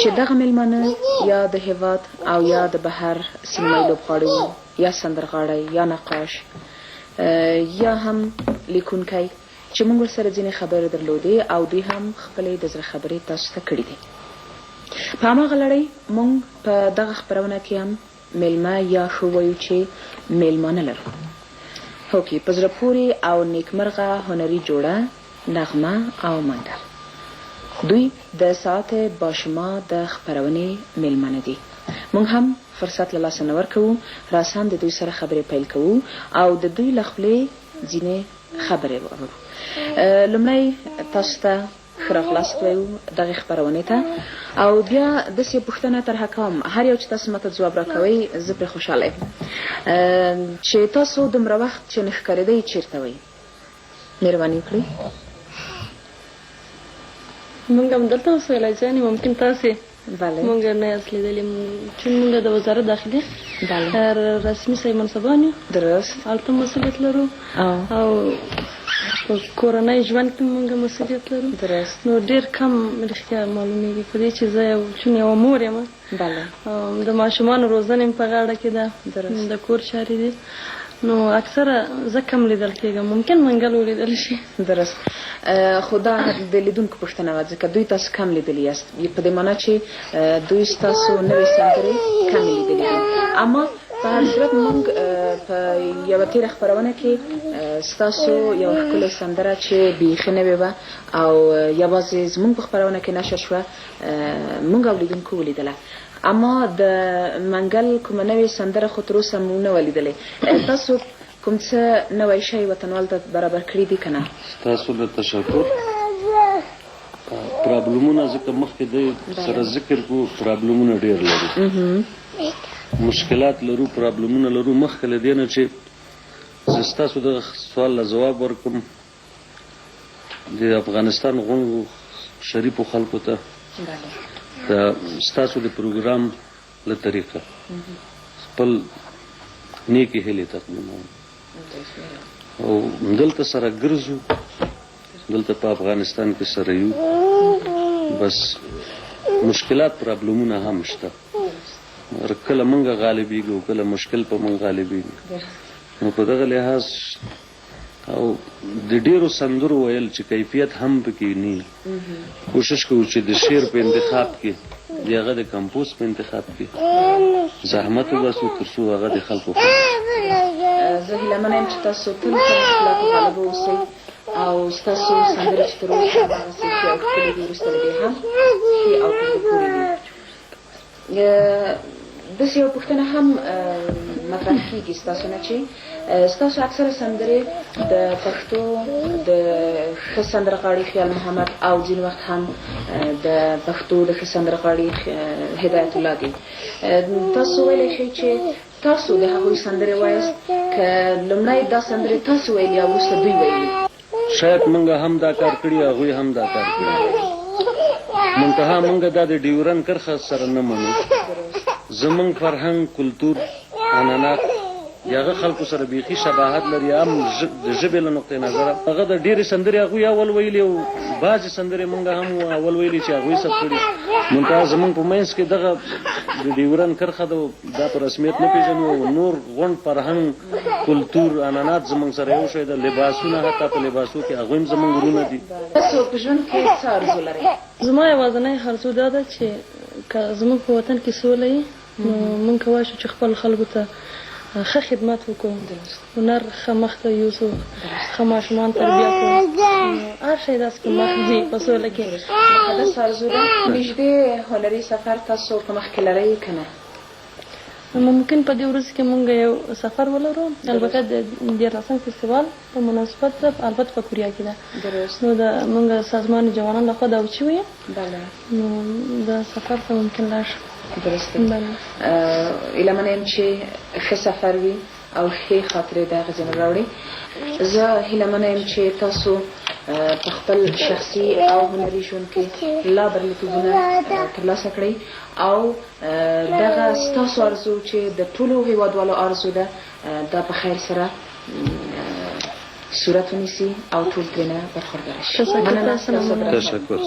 چې دغه مېلمانه یا د هیواد او یا د بهر سینمایي لوبغاړي وو، یا سندرغاړی، یا نقاش، یا هم لیکونکی، چې موږ ورسره ځینې خبرې درلودې او دوی هم خپلې د زړه خبرې تاسو ته کړي دي. په هماغه لړۍ موږ په دغه خپرونه کې هم میلمه یا ښه وایو چې میلمانه لرو. هوکې، په زړه پورې او نیکمرغه هنري جوړه نغمه او منډل دوی د ساعت باشما د خپرونې میلمانه دي. موږ هم فرصت له لاسه نه ورکوو، راساً د دوی سره خبرې پیل کوو او د دوی له خولې ځینې خبرې واورو. لومړی تاسو ته ښه راغلاست وایو دغې خپرونې ته، او بیا داسې پوښتنه طرحه کوم، هر یو چې تاسو ماته ځواب راکوئ زه پرې خوشحاله یم، چې تاسو دومره وخت چې نه ښکارېدئ چېرته وئ؟ مهرباني وکړئ. مونږ هم دلته اوسو ویلی جانې، ممکن تاسې بله مونږ نه یاست لیدلي، چې مونږ د وزارت داخلي رسمي صاحب منصبان یو، درست، هلته مسؤلیت لرو او په کورنۍ ژوند کې مونږ مسؤلیت لرو. درست. نو ډېر کم رښتیا معلومېږي په دې چې زه چون یوه مور یم، بله، د ماشومانو روزنه مې په غاړه کې ده، د کور چارې دي، نو اکثره زه کم لیدل کېږم، ممکن منګل ولیدل شي. درست. خو دا د لیدونکو پوښتنه وه، ځکه دوی تاسو کم لیدلي یاست، په دې معنا چې دوی ستاسو نوې سندرې کمې لیدلي دي. اما په هر صورت موږ په یوه تېره خپرونه کې ستاسو یوه ښکلې سندره چې بیخي نوې وه او یوازې زموږ په خپرونه کې نشر شوه موږ او لیدونکو ولیدله. اما د منګل کومه نوې سندره خو تر اوسه موږ نه وه لیدلې. تاسو کوم څه نوی شی وطنوال ته برابر کړي دي که نه؟ ستاسو له تشکر. پرابلمونه ځکه مخکې دی سره ذکر کړو، پرابلمونه ډېر لرو، مشکلات لرو، پرابلمونه لرو. مخکې له دې نه چې زه ستاسو دغه سوال له ځواب ورکړم، د افغانستان غونډو شریفو خلکو ته د ستاسو د پروګرام له طریقه خپل نیکې هیلې تقدیموم او دلته سره ګرځو، دلته په افغانستان کې سره یو، بس مشکلات پرابلمونه هم شته، کله موږ غالبېږو او کله مشکل په موږ غالبېږي. نو په دغه لحاظ او د ډېرو سندرو ویل چې کیفیت هم پکې نه، کوشش کوو چې د شعر په انتخاب کې د هغه د کمپوز په انتخاب کې زحمت وباسو تر څو هغه د خلکو زه هیله منه یم چې تاسو تل په مشکلاتو غالبه اوسئ او ستاسو سندرې چې تر اوسه هماغسې ښې او ښکلې دي، وروسته له دې هم ښې او په زړه پورې دي. داسې یوه پوښتنه هم مطرح کېږي ستاسو نه چې ستاسو اکثره سندرې د پښتو د ښه سندرغاړي خیال محمد او ځینې وخت هم د پښتو د ښه سندرغاړي هدایت الله دي. تاسو ویلی شئ چې تاسو د هغوی سندرې وایاست که لومړی دا سندرې تاسو ویلي یا وروسته دوی ویلي؟ شاید موږ هم دا کار کړي، هغوی هم دا کار کړي. منتها موږ دا د ډیورن کرښه سره نه منو. زموږ فرهنګ، کلتور، عنعنات د هغه خلکو سره بیخي شباهت لري، هم د ژبې له نقطې نظره هغه د ډېرې سندرې هغوی اول ویلي او بعضې سندرې موږ هم اول ویلي چې هغوی ثبت کړي. منتها زموږ په منځ کې دغه د ډیورن کرښه دا په رسمیت نه پېژنو او نور غونډ فرهنګ، کلتور، عنعنات زموږ سره یو شی ده. لباسونه حتی په لباسو کې هغوی هم زموږ ورونه دي. تاسو په ژوند کې څه ارزو لرئ؟ زما یوازینی ارزو دا ده چې که زموږ په وطن کې سوله وي نو موږ کولی شو چې خپل خلکو ته ښه خدمت وکړو، هنر ښه مخته یوسو، ښه ماشومان تربیه کړو، هر شی داسې که مخ ځي په سوله کې. مقدس ارزو ده. نږدې هنري سفر تاسو په مخ کې لرئ که نه؟ ممکن په دې ورځ کې مونږ یو سفر ولرو، البته د 14 فستیوال په مناسبت البته په کوریا کې ده. درست. نو د مونږ سازمان جوانان لخوا دا وچی وي. بله. نو د سفر ته ممکن لاړ شو. درسته. بله. ایله منه یم چې ښه سفر وي او ښې خاطرې د هغه ځینې راوړي. زه هیله منه یم چې تاسو په خپل شخصي او هنري ژوند کې لا بریالیتوبونه ترلاسه کړئ او دغه ستاسو ارزو چې د ټولو هیوادوالو ارزو ده دا په خیر سره صورت ونیسي او ټول ترېنه برخورداره شي. تشکر.